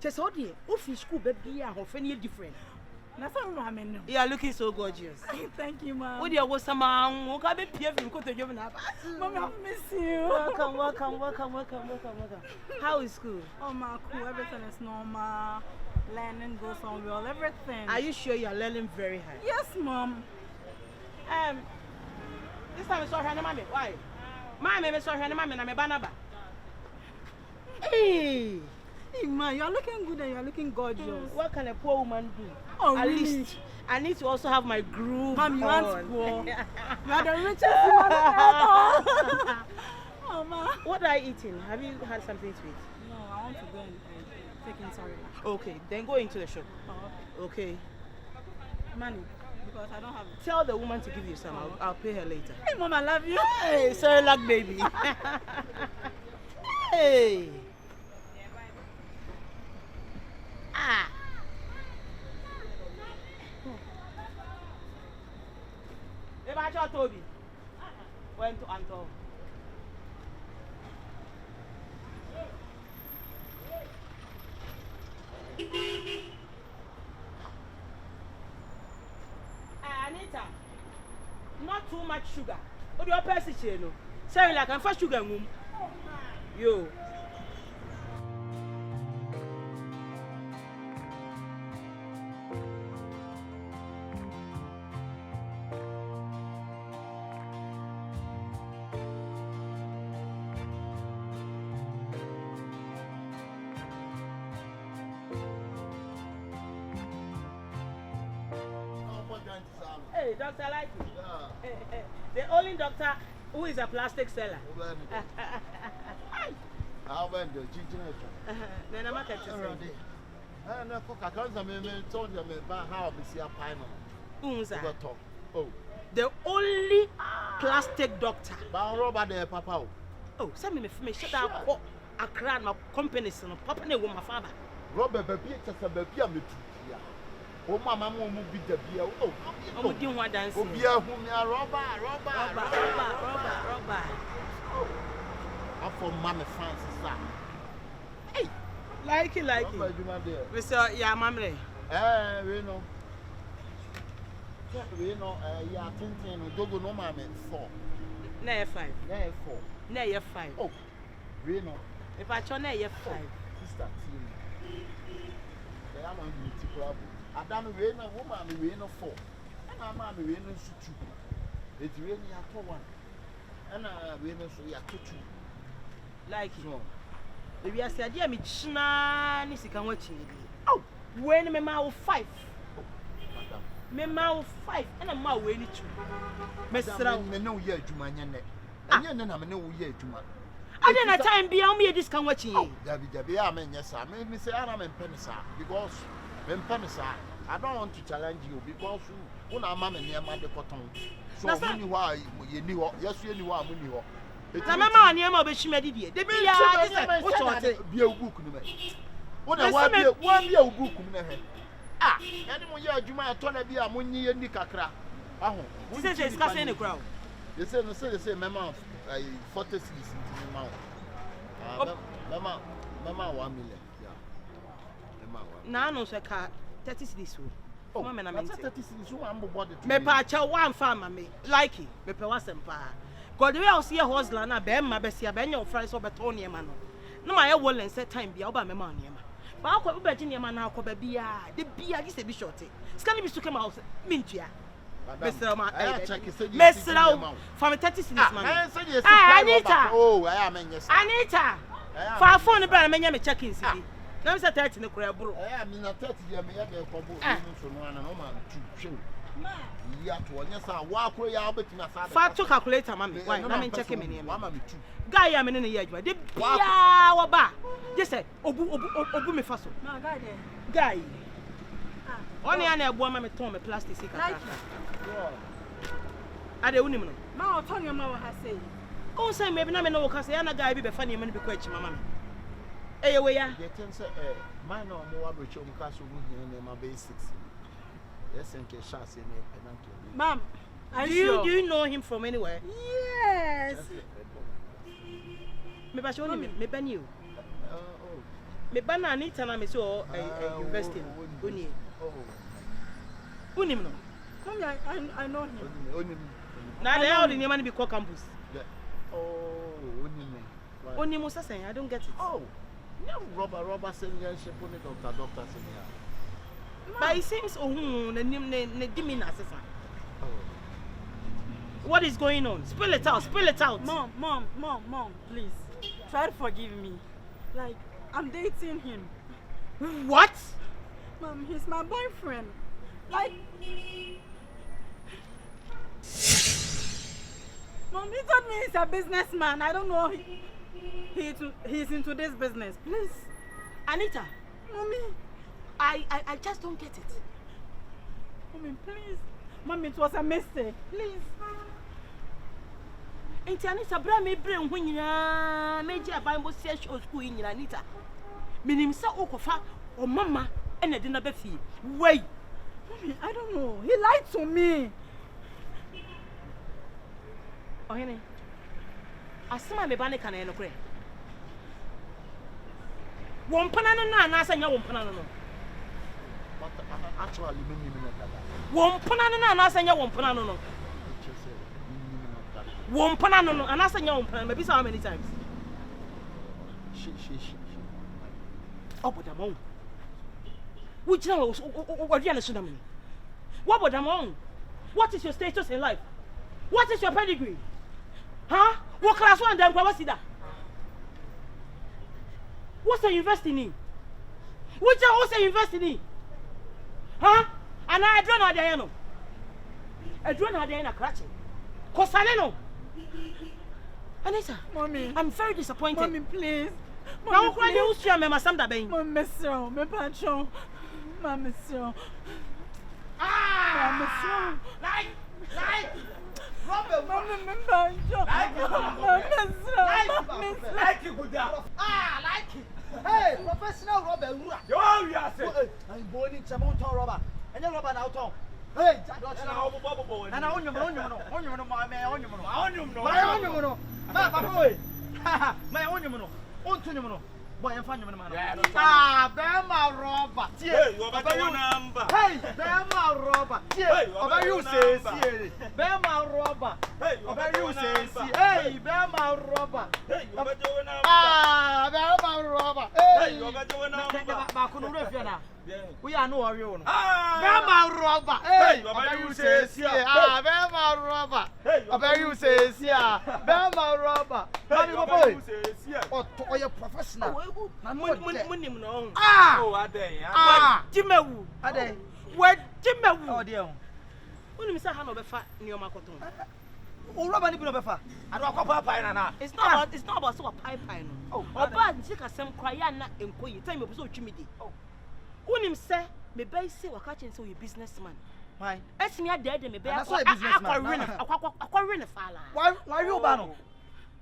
Just all the office school baby are often different. You are looking so gorgeous. Thank you, Mom. What do you want some man? Come and peer from Cote Joven. Mom, I miss you. Welcome. How is school? Oh, my cool. Everything is normal. Learning goes on well. Everything. Are you sure you are learning very hard? Yes, Mom. This time I saw her, mommy. Why? Mommy, saw her, mommy, and I'm a banana. Hey, man, you're looking good and you're looking gorgeous. What can a poor woman do? Oh, at really? least I need to also have my groove. Mom, you on. aren't poor. You are the richest woman ever. Oh, ma. What are you eating? Have you had something to eat? No, I want to go and take in sorry. Okay, then go into the shop. Oh, okay. Money, because I don't have it. Tell the woman to give you some. I'll pay her later. Hey, Mom, I love you. Hey, sorry, luck, baby. Hey. Ah. If I tell Toby, went to Anton. Anita, not too much sugar. What do you pass it, no? Sorry, like I'm for sugar, mum. Yo. Hey, Dr. Likey. Yeah. The only doctor who is a plastic seller. How went the chicken? Then I'm not I cook a cousin told them about how we see a pineapple. Oh, the only plastic doctor. But Robert there, Papa. Oh, send me information. Shut up. I cried my companies and Papa with my father. Robert, baby, just a baby. Oh, Mamma, will be the beer. Oh, we didn't want dance. Oh, beer, whom you are Robert. I'm for Mamma Francis. Hey, like it. We saw, yeah, Mamma. We know. We know, yeah, 10, Dogo no mamma, 4. Nay, 5. Nay, 4. Nay, 5. Oh, we know. If I turn nay, 5. Sister, see. They are not beautiful. I don't know where no woman, we know 4. And I'm not we know 2. It's really a 1. And we know so, yeah, 2. Like it. If you are saying, dear, me china, Nisikan watching. Oh, when me mouth 5. Me mouth 5, and I'm out when it's true. Me no year to my net. And you know, no year to my. I didn't time beyond me this can watch you. Debbie, I mean, yes, I made me say I'm in Penisa because when Penisa, I don't want to challenge you because when I'm near my cotton. So many why you knew, yes, you knew I'm in you. The mamma near my she made it. The be a book. What I want one year book. Anyone here, you might turn a beer, Muni and Nikakra. Oh, this is discussing the crowd. They say, the same amount, 40 cities in the mouth. Mamma 1 million. Yeah. Now, no, sir, 30 cities. Oh, man, I'm 30 cities. Me patcha 1 farmer, me like it, me was and pa. God, the way I'll see a horse land, I bear my best, I bear your friends over Tony man. No, my will and set time be about my money. But I'll call Virginia man, I'll call the beer is a bit shorty. Scanning me to come out, Mintia. Mr. Out from a 30 cities, man. Anita! Oh, I am in your Anita! Far phone about a man checking city. Now it's a 30 in the crab, bro. I am in a 30 year, may have a couple of one and no man to show. Yeah, to one, yes, I walk away. I'll bet you a far to calculator, mammy. Why, I'm in checking in here, mamma. Guy, I'm in a year. Did our bar. Just say, Obu me faso. Guy. Only I woman me told me plastic. I don't know. Now I'll tell your mother has said. Oh, say maybe not know because the other guy be funny and be quite mamma. Hey, where ya? My no more rich on castle in my basics. Yes, and Keshey in a Ma'am, do you know him from anywhere? Yes. Maybe I show him, maybe you. Me bana Anita na me so university. Uni. Uni no. Mommy, I know him. Now they all the name be called campus. Uni. Uni Musa saying I don't get it. Oh. Yeah, Robert saying yeah, she put it doctor saying yeah. But it seems the name ne dimina sasa. What is going on? Spill it out. Mom, please. Try to forgive me. Like, I'm dating him. What? Mom, he's my boyfriend. Like... Mom, he told me he's a businessman. I don't know. He's into this business. Please. Anita. Mommy. I just don't get it. Mommy, please. Mommy, it was a mistake. Please. Anita, bra me bring when you major Bible school in Anita. Minim sa okofa or mama and a dinner befi. Wait. Mommy, I don't know. He lied to me. Oh, honey. Asma me bane kana no kre. Won pana na sanya won pana no. But actually, won pana na sanya won pana no. Won pana no and asanya won pana maybe so how many times? She. Oh, but I'm on. Which now what do you understand me? What but I'm on? What is your status in life? What is your pedigree? Huh? What class one damn what's that? What's the investing in? Which what's the investing in? Huh? And I don't know Diana. I don't know Diana crutching. Cosaleno. Anita, Mommy, I'm very disappointed. Mommy, please. Now why do you share me my Samda Bain? Mommy, so, me pancho. Mommy, so. Ah! Like! Robert, Mommy, me pancho. Mommy, so. Like you good down. Ah, like it. Hey, professional Robert. Yo, yes. I'm born in Chamonton Robert. And then Robert out. Hey, and I own you, my own boy, I'm finding man. Ah, Bema Robert. Hey, you over your number. Hey, Bema Robert. Hey, over you say, Bema Robert. Hey, over you say, hey, Bema Robert. Hey, you over your number. Ah, Bema Robert. Hey, you over your number. Bakunu Refiana. We are no worry. Ah, Bema Robert. Hey, over you say, ah, Bema Robert. Hey, over you say, Bema Robert. Hey, oh, you're professional. Munim no. Ah! Oh, ade. Ah! Jimewu. Ade. Where Jimewu? Oh dear. Unim say hano befa nioma koton. Oh, Robert ni bi no befa. Ado akopa pai na na. It's not about so pai no. Oh, oba nti kasem kwaya na enkoyi. Time me so twimi di. Oh. Unim say me bai say waka chen say you businessman. Why? Esimi ade me bai akwa ne fala. Why you ba no?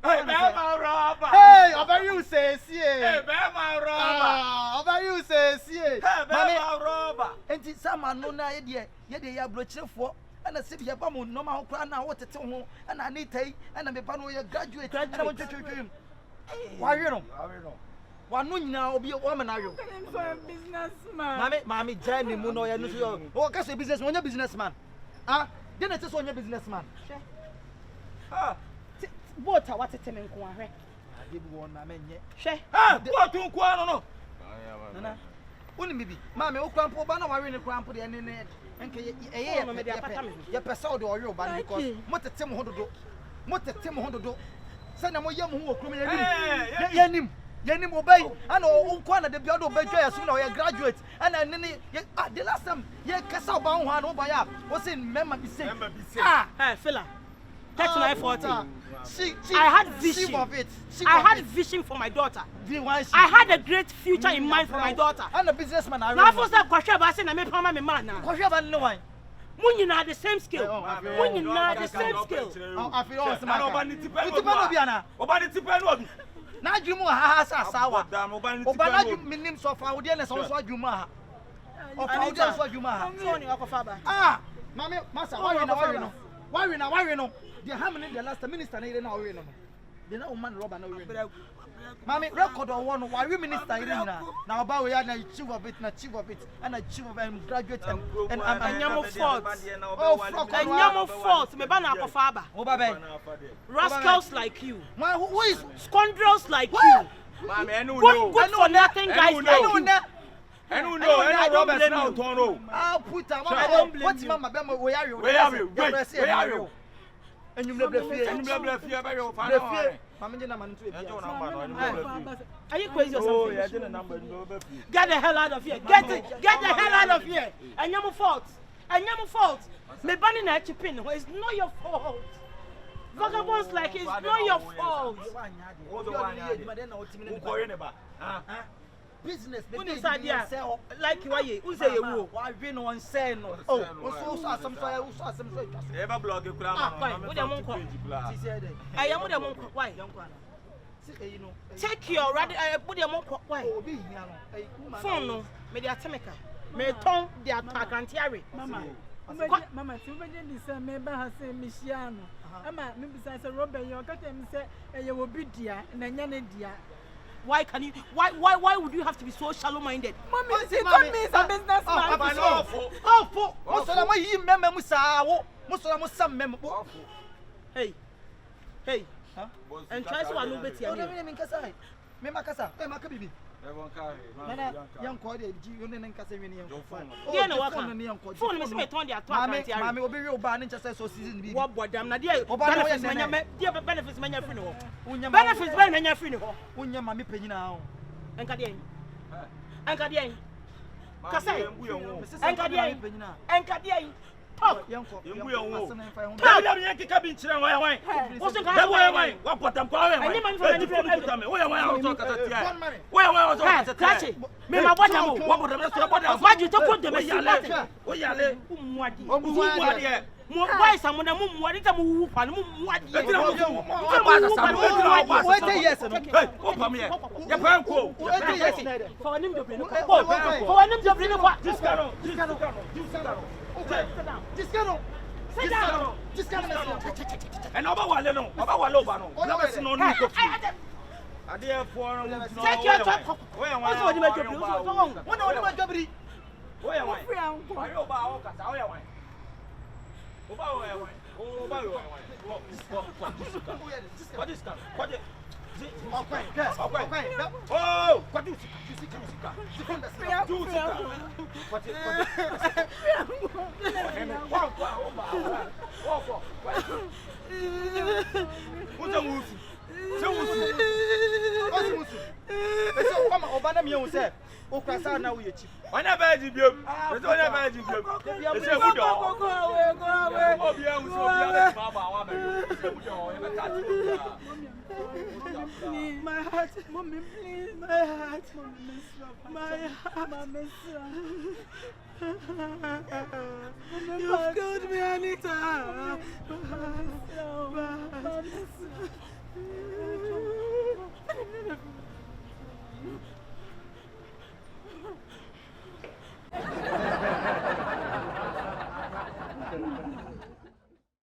Hey, Bema Robert. Hey, over you say, Hey, Bema Robert. Over you say, Hey, Bema Robert. And it's some unknown idea. Yet they are blocked for. And I said, Yabamu, no more crown now, what to tell him, and Anita, and I'm a pano graduate. And I want to show him. Why, you know? One moon now will be a woman, are you? I'm for a businessman. Mammy, Jenny, Muno, and you. Oh, because a business when you're businessman. Ah, then it's just on your businessman. Ah. What what it in kwa hwe. Ade bi won na menye. Hwe. Ah, what tun kwa no. Nana. Uni bibi. Ma me okrampo ba na wawe ne krampo de ne enke eye no me de apata me. Ye pese o de oyo ba because motete mo hododo. Motete mo hododo. Se na mo yam ho okrum yanim. Yanim obey. Ana o nkwa na de bi odo obedwa ya so na o ye graduate. Ana ne the last time ye kasa oba ho ana oba ya. O say member be say. Ah, hey, fella. 3940. I had vision. I had vision for my daughter. I had a great future in mind for my daughter. I'm a businessman. Now for that question, I said, "I'm a man now." Question about no one. When you the same skill. When you the same skill. I feel awesome. Now you more has a sour. Obana minim so far. We didn't so so Juma. Anita, so Juma. Ah, Mammy, Master, why you know? Why we know? The how many the last minister na now we know. They na woman rubber na we. Mami record on one why we minister here na. Na Oba we na chief of it and a chief of graduate and I'm Anyamo fault. Oh fuck. Anyamo fault. Me ba na akofa aba. Oba ben. Rascals like you. Man who is Scoundrels like you. Mami, I know. Good for nothing guys like you. I don't know. I don't blame you. I'll put am. I don't blame What's you. mama be where are you? Where are you? Where are you? And you blame Mama Jena man to Are you crazy or something? Oh, yeah, the number. Get the hell out of here. Get the hell out of here. Anyamo fault. Anyamo fault. Me banning na chipin. It's not your fault. Vagabonds like it's not your fault. Business like why who say you why we no one say no oh so some Ever blog you I am with them why take your put them why phone no me the atemeka me ton the attack Mama, you say member has say Michiano. Ama me be say Robert you got him say you will be dear and nyane dear. Why can you why would you have to be so shallow minded? Mommy, she told me it's a businessman. Oh, Musala yi member musa wo. Musala musa member. Hey. And try to anu beti ani. ani. Me kasa. Me makasa. Me makabibi. Nana young call the G you nen kasa we ni young phone. Phone me say me turn the attack anti ari. Mami obi we oba ne chese so season bi. What bodam na there benefits manya free no. Benefits ben manya free no. Unya mami penyina ho. Enka dey. Kasa. Enka dey. Oh, yanko. Yembu yanwo. Tell me kika bi nchire wa why. What's the That way why? What bottom kwa why? Any man for any problem. Why I talk at tia. One money. Why I talk at tia. Me ma bottom. What bottom so bottom. Why you talk to me? Why yale? Umwadi. Why someone mumwadi ta muwupa mumwadi. Wait yes no. Hey, opa me. Ya pan ko. Wait yes. For him to be no. For him to be no. This cano. Sit down. And Oba wale no. Oba wale oba no. Never see no new coffee. Ade for no. Take your talk. What's what you make your bills? What no ma jobri. Why why? Why Oba o kasa why why? Oba why why? Oba why why? What is that? What is okay. Oh, what do you My heart, mommy, please, my heart, mommy, you've killed me, Anita.